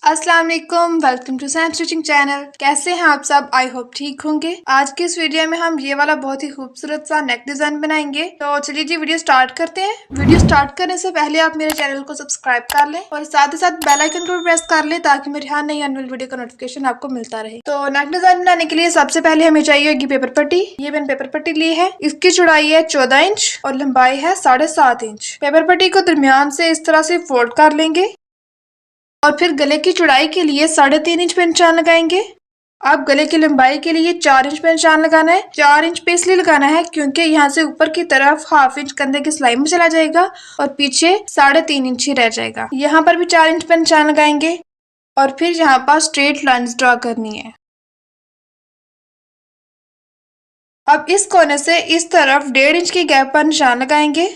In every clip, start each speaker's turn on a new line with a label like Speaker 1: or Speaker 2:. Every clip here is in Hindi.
Speaker 1: अस्सलाम वालेकुम, welcome to Sam stitching channel. कैसे हैं आप सब? आई होप ठीक होंगे। आज के इस वीडियो में हम ये वाला बहुत ही खूबसूरत सा नेक डिजाइन बनाएंगे। तो चलिए जी वीडियो स्टार्ट करते हैं। वीडियो स्टार्ट करने से पहले आप मेरे चैनल को सब्सक्राइब कर लें और साथ ही साथ बेल आइकन को भी प्रेस कर लें ताकि मेरे हर नई आने वाली वीडियो का नोटिफिकेशन आपको मिलता रहे। तो नेक डिजाइन बनाने के लिए सबसे पहले हमें चाहिए होगी पेपर पट्टी। ये मैंने पेपर पट्टी ली है। इसकी चौड़ाई है 14 इंच और लंबाई है 7.5 इंच। पेपर पट्टी को दरमियान से इस तरह से फोल्ड कर लेंगे और फिर गले की चौड़ाई के लिए 3.5 इंच पे निशान लगाएंगे। अब गले की लंबाई के लिए 4 इंच पे निशान लगाना है। 4 इंच पे इसलिए लगाना है क्योंकि यहाँ से ऊपर की तरफ ½ इंच कंधे की सिलाई में चला जाएगा और पीछे 3.5 इंच ही रह जाएगा। यहाँ पर भी 4 इंच पे निशान लगाएंगे और फिर यहाँ पर स्ट्रेट लाइंस ड्रॉ करनी है। अब इस कोने से इस तरफ 1.5 इंच की गैप पर निशान लगाएंगे।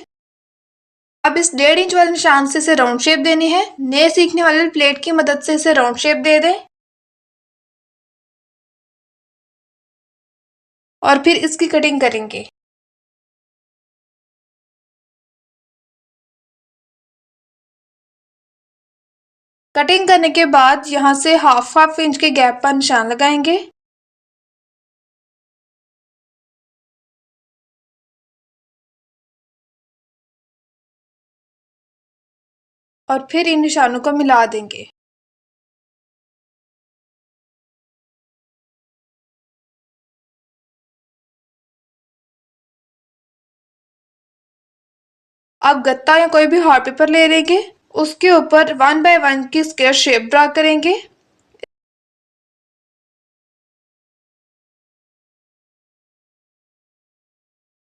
Speaker 1: अब इस 1.5 इंच वाले निशान से इसे राउंड शेप देनी है। नए सीखने वाले प्लेट की मदद से इसे राउंड शेप दे दें और फिर इसकी कटिंग करेंगे। कटिंग करने के बाद यहाँ से ½ इंच के गैप पर निशान लगाएंगे और फिर इन निशानों को मिला देंगे। अब गत्ता या कोई भी हार्ड पेपर ले लेंगे, उसके ऊपर 1 बाय 1 की स्क्वायर शेप ड्रा करेंगे।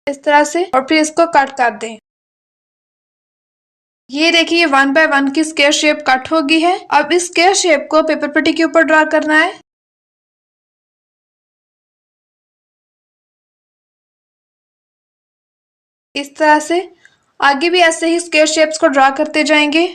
Speaker 1: इस तरह से और फिर इसको कट कर दें। ये देखिए 1 बाय 1 की स्क्वायर शेप कट होगी है। अब इस स्क्वायर शेप को पेपर पट्टी के ऊपर ड्रा करना है। इस तरह से आगे भी ऐसे ही स्क्वायर शेप्स को ड्रा करते जाएंगे।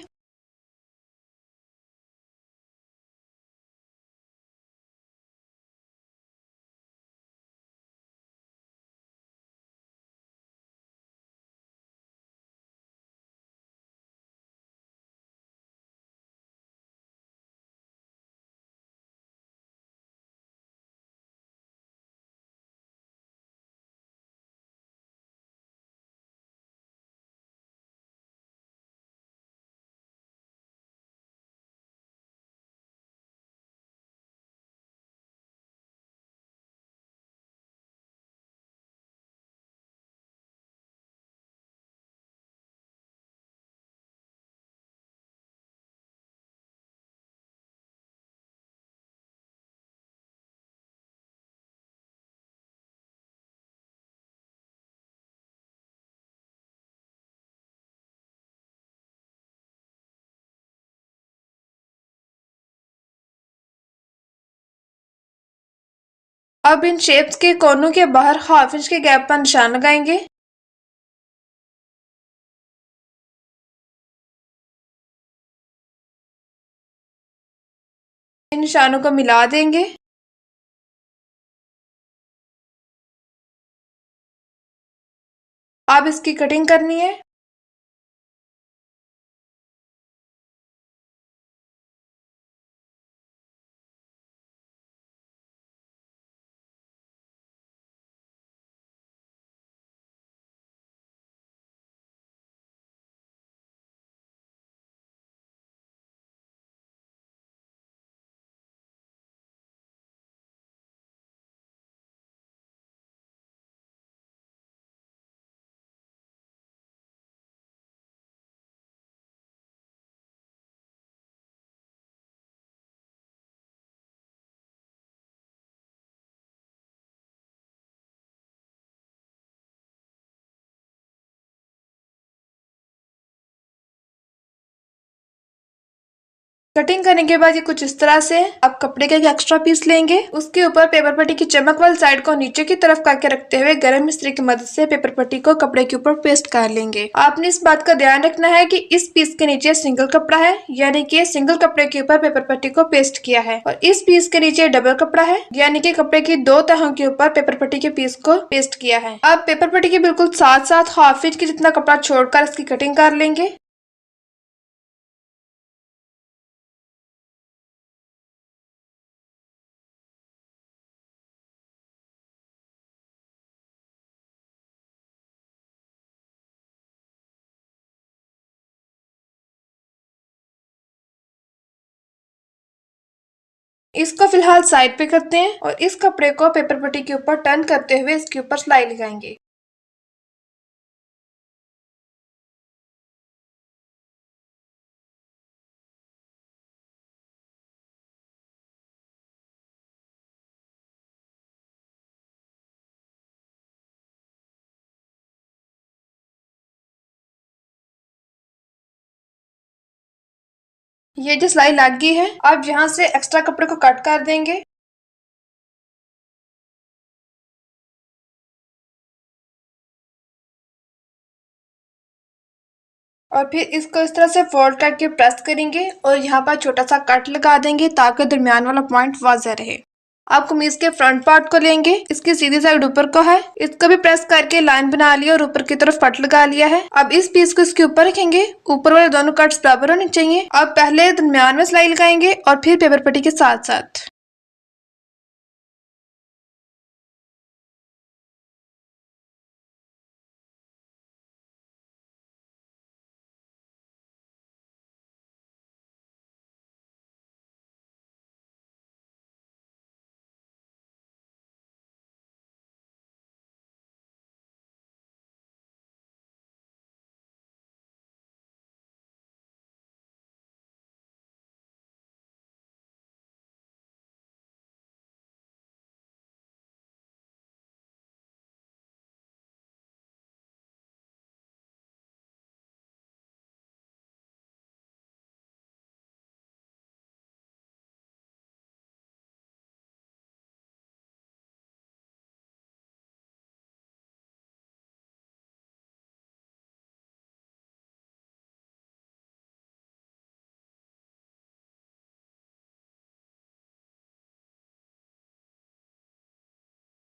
Speaker 1: अब इन शेप्स के कोनों के बाहर ½ इंच के गैप पर निशान लगाएंगे। इन निशानों को मिला देंगे। अब इसकी कटिंग करनी है। कटिंग करने के बाद ये कुछ इस तरह से। अब कपड़े का एक एक्स्ट्रा पीस लेंगे, उसके ऊपर पेपर पट्टी की चमक वाली साइड को नीचे की तरफ करके रखते हुए गरम इस्त्री की मदद से पेपर पट्टी को कपड़े के ऊपर पेस्ट कर लेंगे। आपने इस बात का ध्यान रखना है कि इस पीस के नीचे सिंगल कपड़ा है, यानी कि सिंगल कपड़े के ऊपर पेपर पट्टी को पेस्ट किया है, और इस पीस के नीचे डबल कपड़ा है, यानी कि कपड़े की 2 तहों के ऊपर पेपर पट्टी के पीस को पेस्ट किया है। अब पेपर पट्टी के बिल्कुल साथ साथ ½ इंच की जितना कपड़ा छोड़कर इसकी कटिंग कर लेंगे। इसको फिलहाल साइड पे करते हैं और इस कपड़े को पेपर पट्टी के ऊपर टर्न करते हुए इसके ऊपर सिलाई लगाएंगे। ये जो सिलाई लग गई है, अब यहाँ से एक्स्ट्रा कपड़े को कट कर देंगे। और फिर इसको इस तरह से फोल्ड करके प्रेस करेंगे और यहाँ पर छोटा सा कट लगा देंगे ताकि दरमियान वाला पॉइंट वाज़ेह रहे। अब कमीज के फ्रंट पार्ट को लेंगे, इसकी सीधी साइड ऊपर को है, इसको भी प्रेस करके लाइन बना लिया और ऊपर की तरफ कट लगा लिया है। अब इस पीस को इसके ऊपर रखेंगे, ऊपर वाले दोनों कट्स बराबर होने चाहिए। अब पहले दरमियान में सिलाई लगाएंगे और फिर पेपर पट्टी के साथ साथ।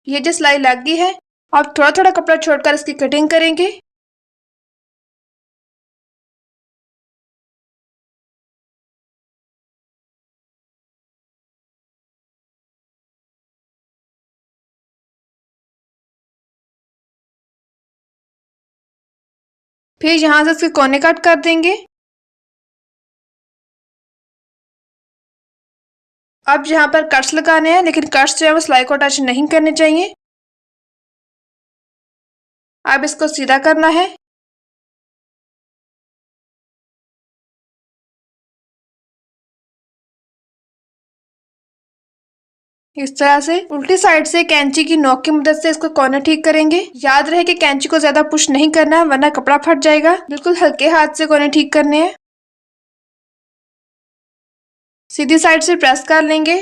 Speaker 1: ये जो सिलाई लग गई है, अब थोड़ा थोड़ा कपड़ा छोड़कर इसकी कटिंग करेंगे। फिर यहाँ से इसके कोने कट कर देंगे। अब यहाँ पर कट्स लगाने हैं, लेकिन कट्स जो है वो सिलाई को टच नहीं करने चाहिए। अब इसको सीधा करना है। इस तरह से उल्टी साइड से कैंची की नोक की मदद से इसको कॉर्नर ठीक करेंगे। याद रहे कि कैंची को ज्यादा पुश नहीं करना वरना कपड़ा फट जाएगा। बिल्कुल हल्के हाथ से कॉर्नर ठीक करने हैं। सीधी साइड से प्रेस कर लेंगे।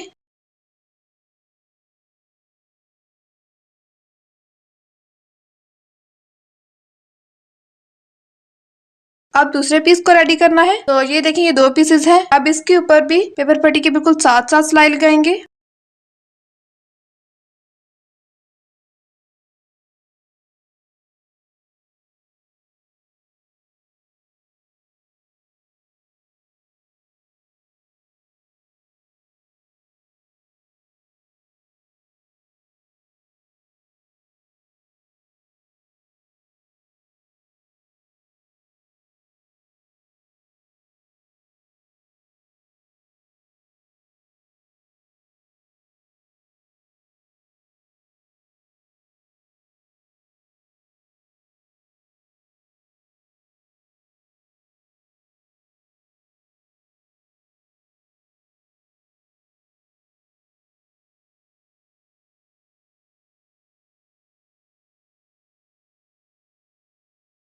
Speaker 1: अब दूसरे पीस को रेडी करना है। तो ये देखिए, ये दो पीसेस हैं। अब इसके ऊपर भी पेपर पट्टी के बिल्कुल साथ साथ सिलाई लगाएंगे।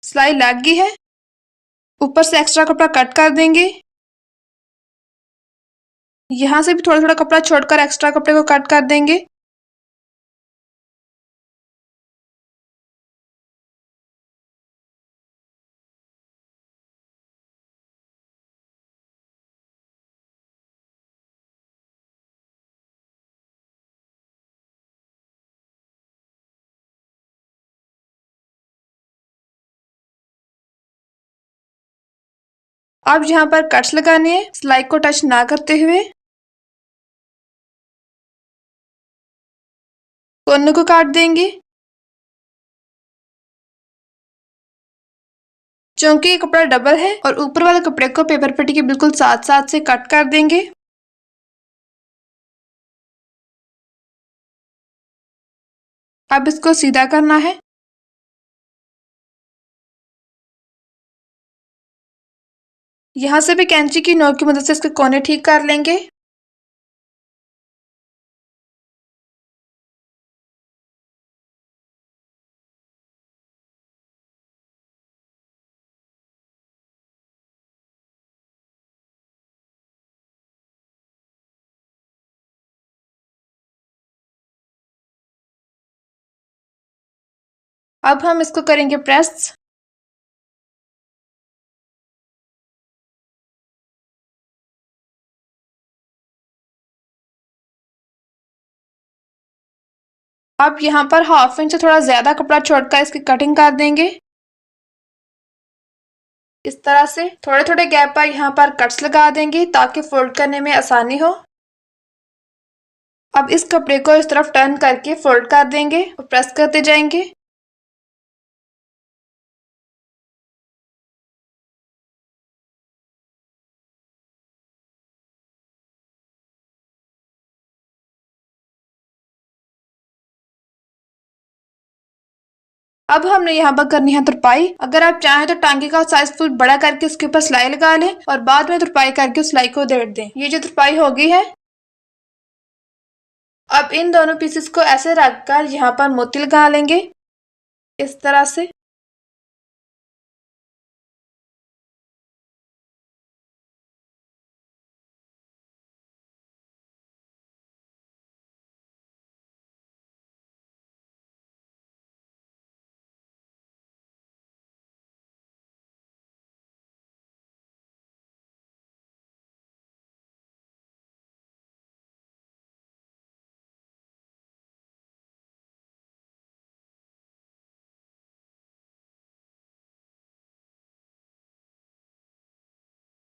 Speaker 1: सिलाई लग गई है। ऊपर से एक्स्ट्रा कपड़ा कट कर देंगे। यहाँ से भी थोड़ा थोड़ा कपड़ा छोड़कर एक्स्ट्रा कपड़े को कट कर देंगे। अब यहाँ पर कट्स लगाने हैं, सिलाई को टच ना करते हुए। कोनों को काट देंगे। चूंकि ये कपड़ा डबल है और ऊपर वाले कपड़े को पेपर पट्टी के बिल्कुल साथ साथ से कट कर देंगे। अब इसको सीधा करना है। यहाँ से भी कैंची की नोक की मदद से इसके कोने ठीक कर लेंगे। अब हम इसको करेंगे प्रेस। अब यहाँ पर 1/2 इंच से थोड़ा ज्यादा कपड़ा छोड़कर इसकी कटिंग कर देंगे। इस तरह से थोड़े थोड़े गैप पर यहाँ पर कट्स लगा देंगे ताकि फोल्ड करने में आसानी हो। अब इस कपड़े को इस तरफ टर्न करके फोल्ड कर देंगे और प्रेस करते जाएंगे। अब हमने यहाँ पर करनी है तुरपाई। अगर आप चाहें तो टांगे का साइज फुल बड़ा करके उसके ऊपर सिलाई लगा लें और बाद में तुरपाई करके उस सिलाई को उधेड़ दें। ये जो तुरपाई हो गई है। अब इन दोनों पीसेस को ऐसे रखकर यहाँ पर मोती लगा लेंगे इस तरह से।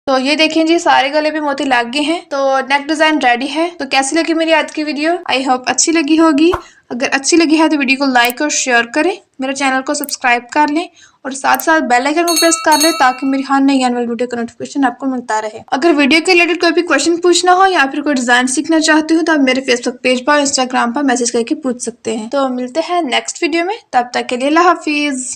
Speaker 1: तो ये देखें जी, सारे गले पे मोती लग गए हैं। तो नेक डिजाइन रेडी है। तो कैसी लगी मेरी आज की वीडियो? आई होप अच्छी लगी होगी। अगर अच्छी लगी है तो वीडियो को लाइक और शेयर करें, मेरे चैनल को सब्सक्राइब कर लें और साथ साथ बेल आइकन को प्रेस कर लें ताकि मेरी हर नई आने वाली वीडियो का नोटिफिकेशन आपको मिलता रहे। अगर वीडियो के रिलेटेड कोई भी क्वेश्चन पूछना हो या फिर कोई डिजाइन सीखना चाहते हो तो आप मेरे फेसबुक पेज पर, इंस्टाग्राम पर मैसेज करके पूछ सकते हैं। तो मिलते हैं नेक्स्ट वीडियो में, तब तक के लिए अल्लाह हाफिज।